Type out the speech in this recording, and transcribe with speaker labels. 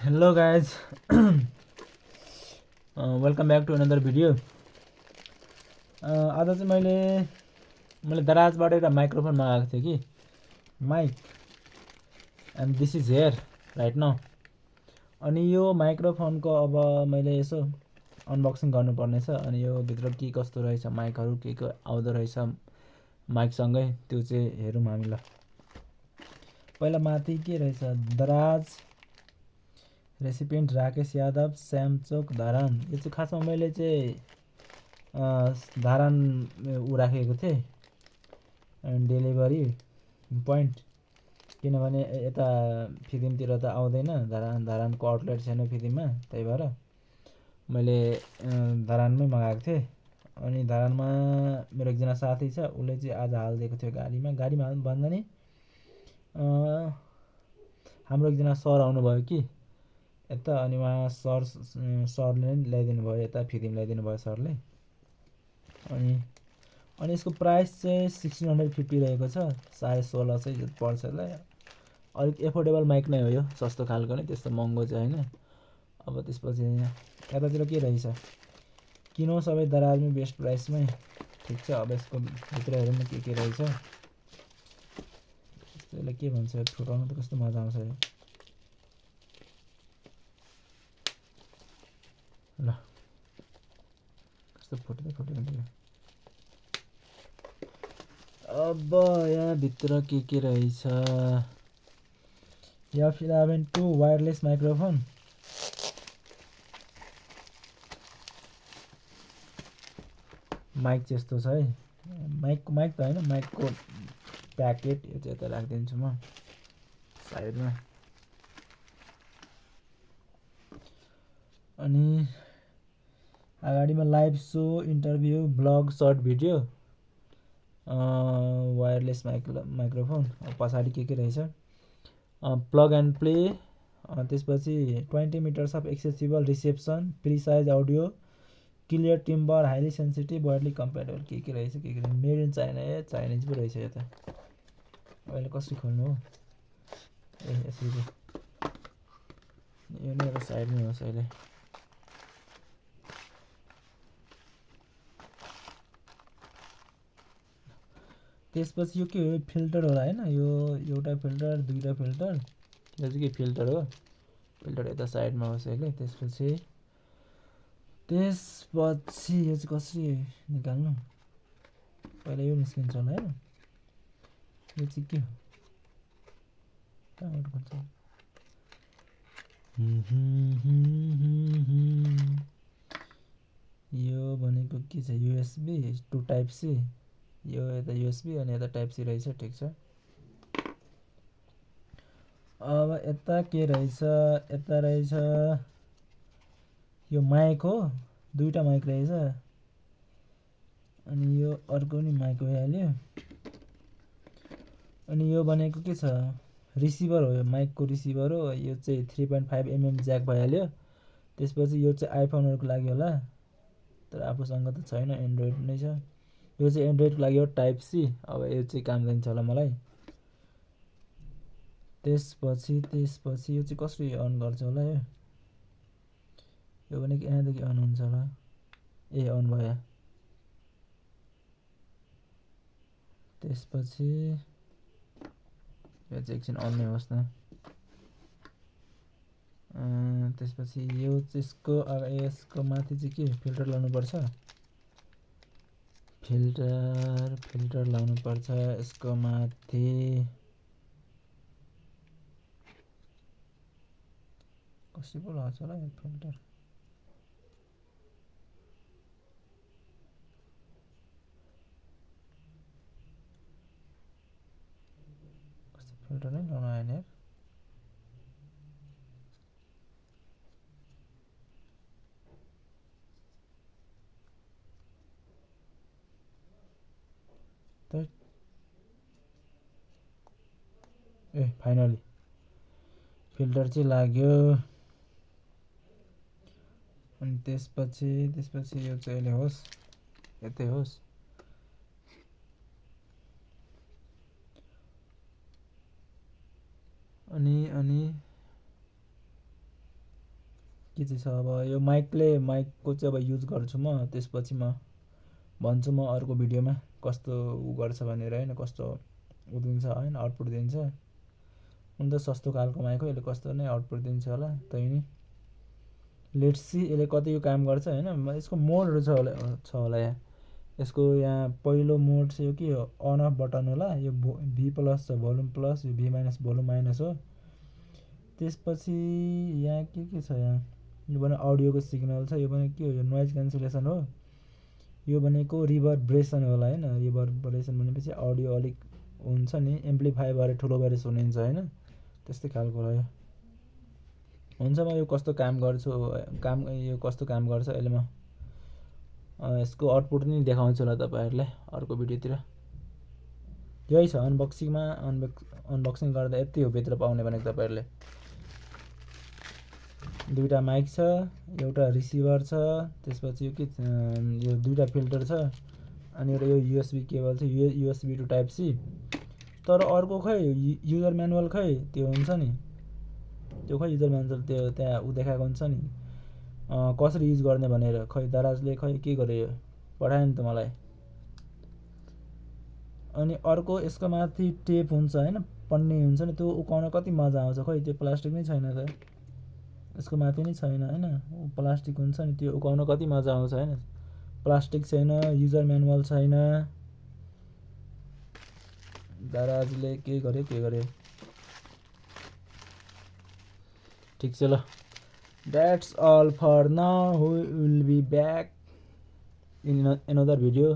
Speaker 1: Hello guys, welcome back to another video. आज चाहिँ मैले दराजबाट एउटा माइक्रोफोन मगाएको थिएँ कि mic and this is here right now. अनि यो माइक्रोफोनको अब मैले यसो अनबक्सिङ गर्नुपर्ने छ। अनि यो भित्र के कस्तो रहेछ, माइकहरू के आउँदो रहेछ माइकसँगै त्यो चाहिँ हेरौँ हामी। ल पहिला माथि के रहेछ, दराज रेसिपिएन्ट राकेश यादव, श्यामचोक, धरान। यो चाहिँ खासमा मैले चाहिँ धरान ऊ राखेको थिएँ डेलिभरी पोइन्ट, किनभने यता फिदिमतिर त आउँदैन, धरानको आउटलेट छैन फिदिममा, त्यही भएर मैले धरानमै मगाएको थिएँ। अनि धरानमा मेरो एकजना साथी छ, उसले चाहिँ आज हालिदिएको थियो गाडीमा भन्दा नि हाम्रो एकजना सर आउनुभयो कि यता, अनि उहाँ सरले नै ल्याइदिनु भयो, यता फिदिम ल्याइदिनु भयो सरले। अनि यसको प्राइस चाहिँ 1650 रहेको छ, 16.5 चाहिँ पर्छ यसलाई। अलिक एफोर्डेबल माइक नै हो यो, सस्तो खालको नै, त्यस्तो महँगो चाहिँ होइन। अब त्यसपछि यतातिर के रहेछ, किनौँ सबै दराजमै बेस्ट प्राइसमै, ठिक छ। अब यसको भित्र हेरौँ न के रहेछ। यसले के भन्छ, फुटाउनु त कस्तो मजा आउँछ यो। ल कस्तो फुट्यो। अब यहाँ भित्र के रहेछ, F11 2 वायरलेस माइक्रोफोन, माइक चाहिँ यस्तो छ है, माइक त होइन, माइकको प्याकेट। यो चाहिँ यता राखिदिन्छु म साइडमा। अनि अगाडिमा live show, interview, blog, short video, wireless microphone. पछाडि के रहेछ, प्लग एन्ड प्ले, त्यसपछि 20 metres of accessible reception, precise audio, clear timbre, highly sensitive, widely compatible. के रहेछ, मेड इन चाइना, चाइनिज पो रहेछ यो त। अहिले कसरी खोल्नु हो, यसरी यो नै एउटा साइडमै होस् अहिले। त्यसपछि यो के हो, फिल्टर होला होइन, यो एउटा फिल्टर, दुईवटा फिल्टर, यो चाहिँ के फिल्टर हो, फिल्टर यता साइडमा होस् अहिले। त्यसपछि यो चाहिँ कसरी निकाल्नु, पहिला यो निस्किन्छ होला होइन। यो चाहिँ के हो, कहाँबाट खोल्छ, यो भनेको के छ, युएसबी टु टाइप सी, यो यता युएसबी अनि यता टाइप सी रहेछ, ठिक छ। अब यता के रहेछ, यता रहेछ यो माइक हो, दुईवटा माइक रहेछ। अनि यो अर्को नि माइक भइहाल्यो। अनि यो भनेको के छ, रिसिभर हो, यो माइकको रिसिभर हो। यो चाहिँ 3.5 mm ज्याक भइहाल्यो। त्यसपछि यो चाहिँ आइफोनहरूको लागि होला, तर आफूसँग त छैन, एन्ड्रोइड नै छ। यो चाहिँ एन्ड्रोइडको लागि हो, टाइप सी। अब यो चाहिँ काम दिन्छ होला मलाई। त्यसपछि यो चाहिँ कसरी अन गर्छ होला, यो भनेको यहाँदेखि अन हुन्छ होला, अन भयो। त्यसपछि यो चाहिँ एकछिन अन नै होस् न। त्यसपछि यो चाहिँ यसको माथि चाहिँ के फिल्टर लाउनुपर्छ, फिल्टर लाउनुपर्छ यसको माथि। कसरी पो लगाउँछ होला यो फिल्टर, कस्तो फिल्टर नै लाउनु आएन यार। फाइनली फिल्टर चाहिँ लाग्यो। अनि त्यसपछि यो चाहिँ अहिले होस्, यतै होस्। अनि के चाहिँ छ अब यो माइकको चाहिँ अब युज गर्छु म, त्यसपछि म भन्छु म अर्को भिडियोमा कस्तो उ गर्छ भनेर होइन, कस्तो उ दिन्छ होइन, आउटपुट दिन्छ। हुन त सस्तो खालको माइक हो, यसले कस्तो नै आउटपुट दिन्छ होला तै नि। लेट्स सी यसले कतिको काम गर्छ होइन। यसको मोडहरू छ होला यहाँ। यसको यहाँ पहिलो मोड चाहिँ यो के हो, अन अफ बटन होला। यो भी प्लस छ, भोल्युम प्लस, यो भी माइनस भोल्युम माइनस हो। त्यसपछि यहाँ के छ यहाँ, यो भने अडियोको सिग्नल छ। यो भने के हो, यो नोइज क्यान्सलेसन हो। यो भनेको रिभर्ब्रेसन होला होइन। रिभर्ब्रेसन भनेपछि अडियो अलिक हुन्छ नि, एम्प्लिफाई भएर ठुलो भएर सुनिन्छ होइन, त्यस्तै खालको रह्यो। हुन्छ म यो कस्तो काम गर्छु, यो कस्तो काम गर्छ अहिले म यसको आउटपुट नि देखाउँछु होला तपाईँहरूलाई अर्को भिडियोतिर। यही छ अनबक्सिङमा। अनबक्सिङ गर्दा यति हो भित्र पाउने भनेको तपाईँहरूले। दुईवटा माइक छ, एउटा रिसिभर छ, त्यसपछि यो के यो दुईवटा फिल्टर छ, अनि एउटा यो युएसबी केबल छ, युएसबी टु टाइप सी। तर अर्को खै युजर म्यानुअल खै त्यो हुन्छ नि, त्यो खै युजर म्यानुअल त्यो त्यहाँ उ देखाएको हुन्छ नि कसरी युज गर्ने भनेर, खै दराजले खै के गर्यो पठायो नि त मलाई। अनि अर्को यसको माथि टेप हुन्छ होइन, पन्नी हुन्छ नि, त्यो उकाउन कति मजा आउँछ, खै त्यो प्लास्टिक नै छैन त, यसको माथि नै छैन होइन, प्लास्टिक हुन्छ नि, त्यो उकाउन कति मजा आउँछ होइन। प्लास्टिक छैन, युजर म्यानुअल छैन, दराजले के गर्यो। ठिक छ ल, that's all for now, we will be back in another video.